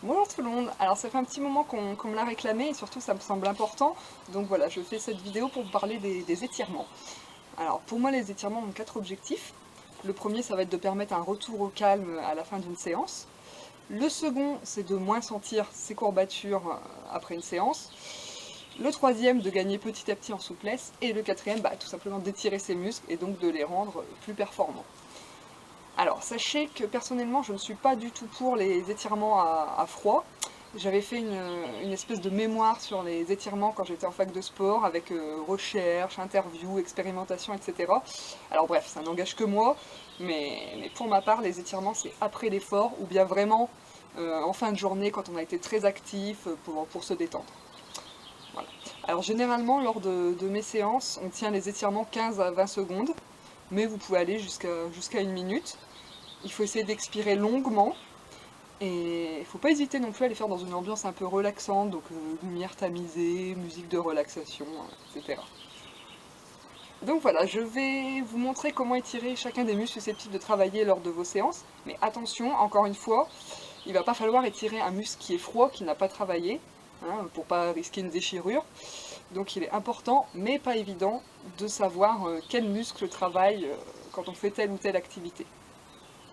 Bonjour tout le monde, alors ça fait un petit moment qu'on me l'a réclamé et surtout ça me semble important, donc voilà, je fais cette vidéo pour vous parler des étirements. Alors pour moi les étirements ont 4 objectifs. Le premier ça va être de permettre un retour au calme à la fin d'une séance. Le second c'est de moins sentir ses courbatures après une séance. Le troisième de gagner petit à petit en souplesse. Et le quatrième tout simplement d'étirer ses muscles et donc de les rendre plus performants. Alors, sachez que personnellement, je ne suis pas du tout pour les étirements à froid. J'avais fait une espèce de mémoire sur les étirements quand j'étais en fac de sport, avec recherche, interview, expérimentation, etc. Alors bref, ça n'engage que moi, mais pour ma part, les étirements, c'est après l'effort, ou bien vraiment en fin de journée, quand on a été très actif, pour se détendre. Voilà. Alors généralement, lors de mes séances, on tient les étirements 15 à 20 secondes, mais vous pouvez aller jusqu'à 1 minute. Il faut essayer d'expirer longuement, et il ne faut pas hésiter non plus à les faire dans une ambiance un peu relaxante, donc lumière tamisée, musique de relaxation, etc. Donc voilà, je vais vous montrer comment étirer chacun des muscles susceptibles de travailler lors de vos séances, mais attention, encore une fois, il ne va pas falloir étirer un muscle qui est froid, qui n'a pas travaillé, pour ne pas risquer une déchirure. Donc il est important, mais pas évident, de savoir quel muscle travaille quand on fait telle ou telle activité.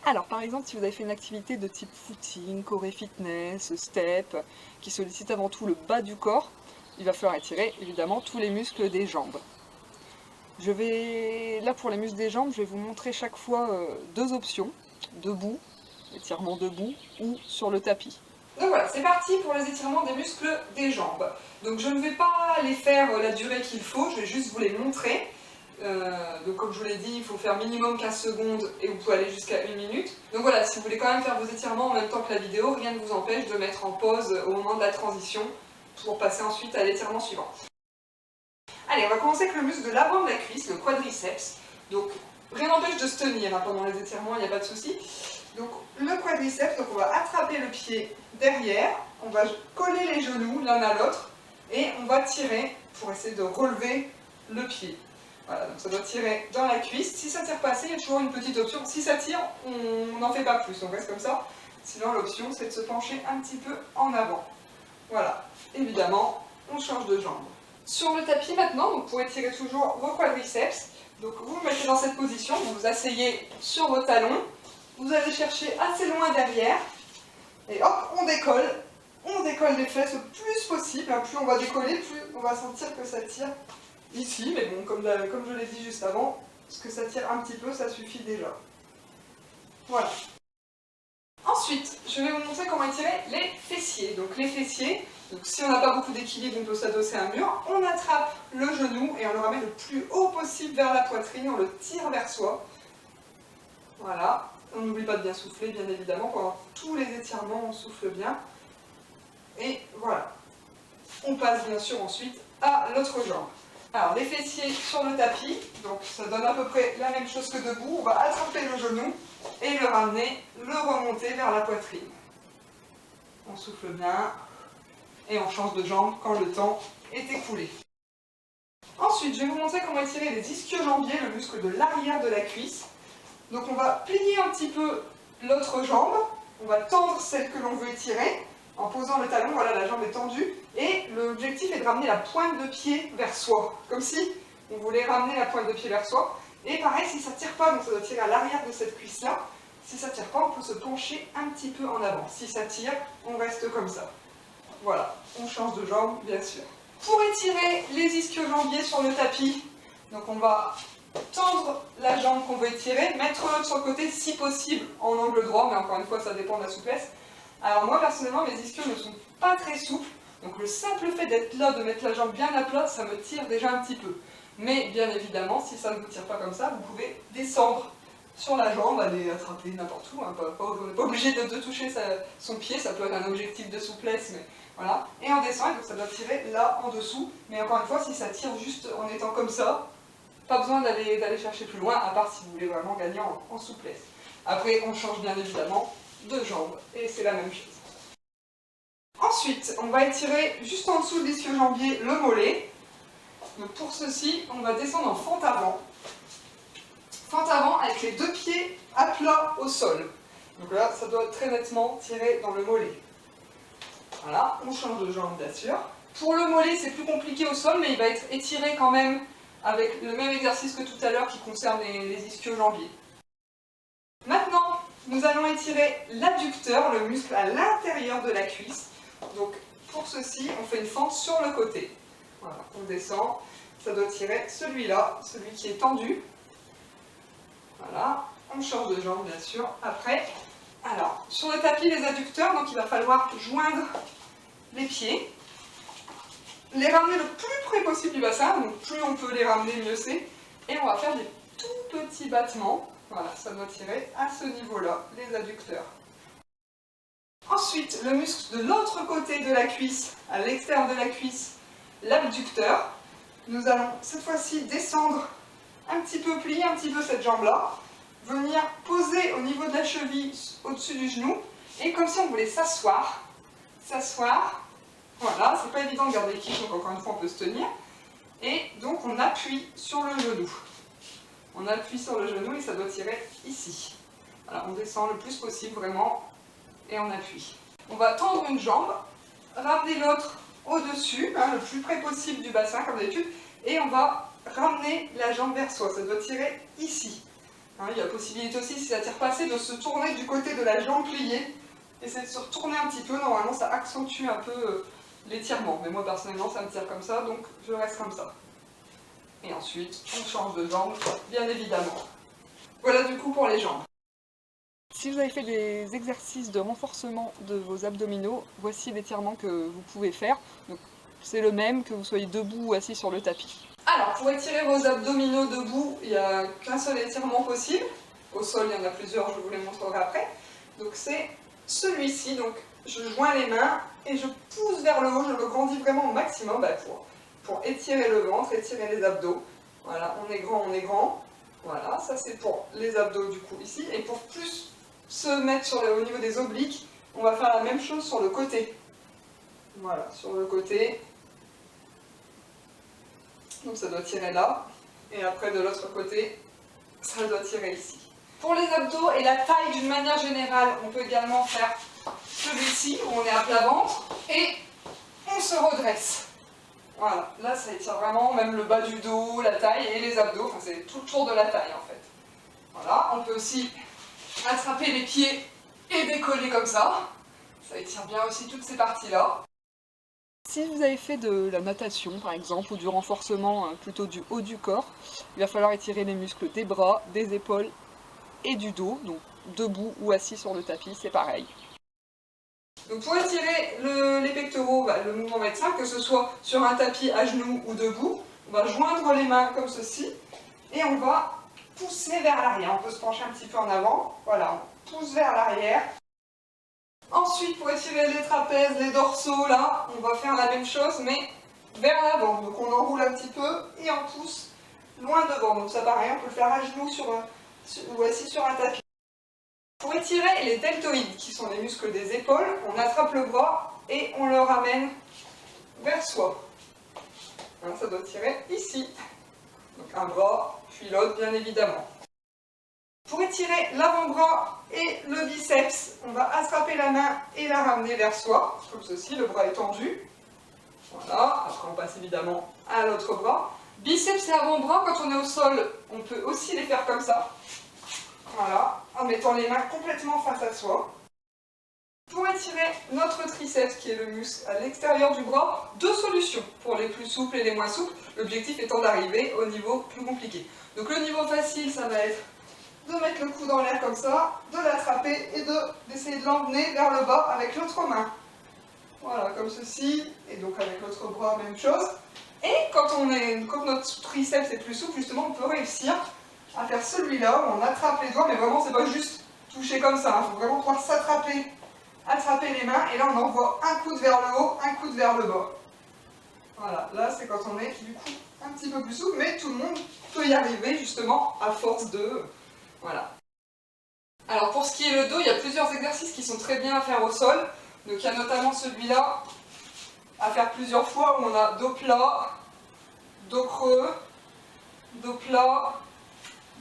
Alors par exemple, si vous avez fait une activité de type footing, choré fitness, step, qui sollicite avant tout le bas du corps, il va falloir étirer évidemment tous les muscles des jambes. Là pour les muscles des jambes, je vais vous montrer chaque fois deux options, debout, étirement debout, ou sur le tapis. Donc voilà, c'est parti pour les étirements des muscles des jambes. Donc je ne vais pas les faire la durée qu'il faut, je vais juste vous les montrer. Donc comme je vous l'ai dit, il faut faire minimum 15 secondes et vous pouvez aller jusqu'à 1 minute. Donc voilà, si vous voulez quand même faire vos étirements en même temps que la vidéo, rien ne vous empêche de mettre en pause au moment de la transition pour passer ensuite à l'étirement suivant. Allez, on va commencer avec le muscle de l'avant de la cuisse, le quadriceps. Donc rien n'empêche de se tenir pendant les étirements, il n'y a pas de souci. Donc le quadriceps, donc on va attraper le pied derrière, on va coller les genoux l'un à l'autre et on va tirer pour essayer de relever le pied. Voilà, donc ça doit tirer dans la cuisse. Si ça ne tire pas assez, il y a toujours une petite option. Si ça tire, on n'en fait pas plus, on reste comme ça. Sinon, l'option, c'est de se pencher un petit peu en avant. Voilà, évidemment, on change de jambe. Sur le tapis maintenant, donc pour étirer toujours vos quadriceps, donc vous vous mettez dans cette position, vous vous asseyez sur vos talons, vous allez chercher assez loin derrière, et hop, on décolle les fesses le plus possible. Plus on va décoller, plus on va sentir que ça tire ici, mais bon, comme je l'ai dit juste avant, ce que ça tire un petit peu, ça suffit déjà. Voilà. Ensuite, je vais vous montrer comment étirer les fessiers. Donc les fessiers, donc si on n'a pas beaucoup d'équilibre, on peut s'adosser à un mur, on attrape le genou et on le ramène le plus haut possible vers la poitrine, on le tire vers soi. Voilà. On n'oublie pas de bien souffler, bien évidemment, pendant tous les étirements, on souffle bien. Et voilà. On passe bien sûr ensuite à l'autre jambe. Alors les fessiers sur le tapis, donc ça donne à peu près la même chose que debout. On va attraper le genou et le ramener, le remonter vers la poitrine. On souffle bien et on change de jambe quand le temps est écoulé. Ensuite, je vais vous montrer comment étirer les ischio-jambiers, le muscle de l'arrière de la cuisse. Donc on va plier un petit peu l'autre jambe, on va tendre celle que l'on veut étirer. En posant le talon, voilà, la jambe est tendue, et l'objectif est de ramener la pointe de pied vers soi, comme si on voulait ramener la pointe de pied vers soi. Et pareil, si ça ne tire pas, donc ça doit tirer à l'arrière de cette cuisse-là, si ça ne tire pas, on peut se pencher un petit peu en avant. Si ça tire, on reste comme ça. Voilà, on change de jambe, bien sûr. Pour étirer les ischio-jambiers sur le tapis, donc on va tendre la jambe qu'on veut étirer, mettre l'autre sur le côté, si possible en angle droit, mais encore une fois, ça dépend de la souplesse. Alors moi personnellement mes ischios ne sont pas très souples, donc le simple fait d'être là, de mettre la jambe bien à plat, ça me tire déjà un petit peu. Mais bien évidemment, si ça ne vous tire pas comme ça, vous pouvez descendre sur la jambe, aller attraper n'importe où, on n'est pas obligé de toucher son pied, ça peut être un objectif de souplesse, mais voilà. Et on descend, et donc ça doit tirer là en dessous, mais encore une fois, si ça tire juste en étant comme ça, pas besoin d'aller chercher plus loin, à part si vous voulez vraiment gagner en souplesse. Après, on change bien évidemment de jambes, et c'est la même chose. Ensuite, on va étirer juste en dessous de l'ischio-jambier le mollet. Donc pour ceci, on va descendre en fente avant. Fente avant avec les deux pieds à plat au sol. Donc là, ça doit très nettement tirer dans le mollet. Voilà, on change de jambe bien sûr. Pour le mollet, c'est plus compliqué au sol, mais il va être étiré quand même avec le même exercice que tout à l'heure qui concerne les ischio-jambiers. Maintenant, nous allons étirer l'adducteur, le muscle à l'intérieur de la cuisse. Donc, pour ceci, on fait une fente sur le côté. Voilà, on descend, ça doit tirer celui-là, celui qui est tendu. Voilà, on change de jambe bien sûr. Après, alors, sur le tapis, les adducteurs, donc il va falloir joindre les pieds, les ramener le plus près possible du bassin, donc plus on peut les ramener, mieux c'est. Et on va faire des tout petits battements. Voilà, ça doit tirer à ce niveau-là, les adducteurs. Ensuite, le muscle de l'autre côté de la cuisse, à l'extérieur de la cuisse, l'abducteur. Nous allons cette fois-ci descendre un petit peu, plier un petit peu cette jambe-là, venir poser au niveau de la cheville, au-dessus du genou, et comme si on voulait s'asseoir. Voilà, c'est pas évident de garder l'équilibre, donc encore une fois on peut se tenir. Et donc on appuie sur le genou. On appuie sur le genou et ça doit tirer ici. Voilà, on descend le plus possible vraiment et on appuie. On va tendre une jambe, ramener l'autre au-dessus, le plus près possible du bassin comme d'habitude, et on va ramener la jambe vers soi. Ça doit tirer ici. Il y a possibilité aussi, si ça tire pas assez, de se tourner du côté de la jambe pliée. Essayer de se retourner un petit peu, normalement ça accentue un peu l'étirement. Mais moi personnellement ça me tire comme ça, donc je reste comme ça. Et ensuite, on change de jambe, bien évidemment. Voilà du coup pour les jambes. Si vous avez fait des exercices de renforcement de vos abdominaux, voici l'étirement que vous pouvez faire. C'est le même que vous soyez debout ou assis sur le tapis. Alors, pour étirer vos abdominaux debout, il n'y a qu'un seul étirement possible. Au sol, il y en a plusieurs, je vous les montrerai après. Donc c'est celui-ci. Donc je joins les mains et je pousse vers le haut, je le grandis vraiment au maximum pour étirer le ventre, étirer les abdos. Voilà, on est grand, on est grand. Voilà, ça c'est pour les abdos du coup ici. Et pour plus se mettre au niveau des obliques, on va faire la même chose sur le côté. Voilà, sur le côté. Donc ça doit tirer là. Et après de l'autre côté, ça doit tirer ici. Pour les abdos et la taille d'une manière générale, on peut également faire celui-ci où on est à plat ventre et on se redresse. Voilà, là ça étire vraiment même le bas du dos, la taille et les abdos, enfin c'est tout le tour de la taille en fait. Voilà, on peut aussi attraper les pieds et décoller comme ça. Ça étire bien aussi toutes ces parties-là. Si vous avez fait de la natation par exemple, ou du renforcement plutôt du haut du corps, il va falloir étirer les muscles des bras, des épaules et du dos, donc debout ou assis sur le tapis, c'est pareil. Donc pour étirer les pectoraux, le mouvement va être simple, que ce soit sur un tapis à genoux ou debout. On va joindre les mains comme ceci et on va pousser vers l'arrière. On peut se pencher un petit peu en avant, voilà, on pousse vers l'arrière. Ensuite, pour étirer les trapèzes, les dorsaux, là, on va faire la même chose, mais vers l'avant. Donc on enroule un petit peu et on pousse loin devant. Donc ça pareil, on peut le faire à genoux ou assis sur un tapis. Pour étirer les deltoïdes, qui sont les muscles des épaules, on attrape le bras et on le ramène vers soi. Ça doit tirer ici. Donc un bras, puis l'autre, bien évidemment. Pour étirer l'avant-bras et le biceps, on va attraper la main et la ramener vers soi, comme ceci, le bras est tendu. Voilà, après on passe évidemment à l'autre bras. Biceps et avant-bras, quand on est au sol, on peut aussi les faire comme ça. Voilà, en mettant les mains complètement face à soi. Pour étirer notre triceps, qui est le muscle à l'extérieur du bras, deux solutions pour les plus souples et les moins souples, l'objectif étant d'arriver au niveau plus compliqué. Donc le niveau facile, ça va être de mettre le coude dans l'air comme ça, de l'attraper et d'essayer de l'emmener vers le bas avec l'autre main. Voilà, comme ceci, et donc avec l'autre bras, même chose. Et quand notre triceps est plus souple, justement, on peut réussir à faire celui-là, où on attrape les doigts, mais vraiment, c'est pas juste toucher comme ça, il faut vraiment pouvoir s'attraper, attraper les mains, et là, on envoie un coude vers le haut, un coude vers le bas. Voilà, là, c'est quand on est, du coup, un petit peu plus souple, mais tout le monde peut y arriver, justement, à force de... Voilà. Alors, pour ce qui est le dos, il y a plusieurs exercices qui sont très bien à faire au sol. Donc, il y a notamment celui-là, à faire plusieurs fois, où on a dos plat, dos creux, dos plat,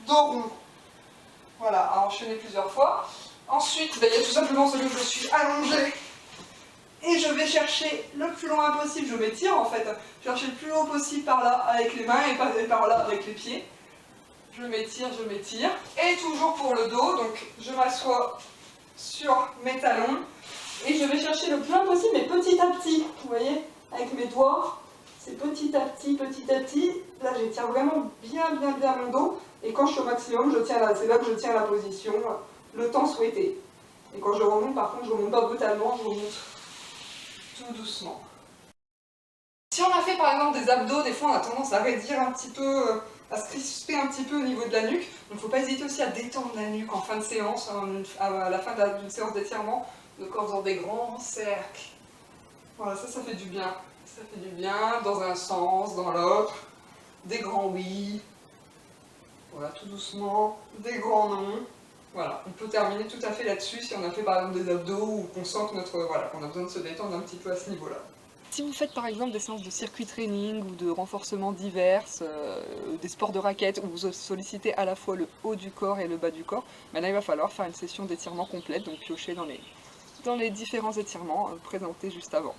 dos rond. Voilà, à enchaîner plusieurs fois. Ensuite, il y a tout simplement celui où je suis allongée Et je vais chercher le plus loin possible, je m'étire en fait, chercher le plus haut possible par là avec les mains et par là avec les pieds. Je m'étire, et toujours pour le dos, donc je m'assois sur mes talons, et je vais chercher le plus loin possible, mais petit à petit, vous voyez, avec mes doigts, c'est petit à petit, là j'étire vraiment bien mon dos, et quand je suis au maximum, c'est là que je tiens la position, le temps souhaité. Et quand je remonte, par contre, je ne remonte pas brutalement, je remonte tout doucement. Si on a fait par exemple des abdos, des fois on a tendance à raidir un petit peu, à se crisper un petit peu au niveau de la nuque. Donc il ne faut pas hésiter aussi à détendre la nuque en fin de séance, à la fin d'une séance d'étirement, donc en faisant des grands cercles. Voilà, ça fait du bien. Ça fait du bien dans un sens, dans l'autre. Des grands oui. Voilà, tout doucement. Des grands non. Voilà, on peut terminer tout à fait là-dessus si on a fait par exemple des abdos ou qu'on sent que voilà, qu'on a besoin de se détendre un petit peu à ce niveau-là. Si vous faites par exemple des séances de circuit training ou de renforcement divers, des sports de raquettes où vous sollicitez à la fois le haut du corps et le bas du corps, ben là il va falloir faire une session d'étirement complète, donc piocher dans les différents étirements présentés juste avant.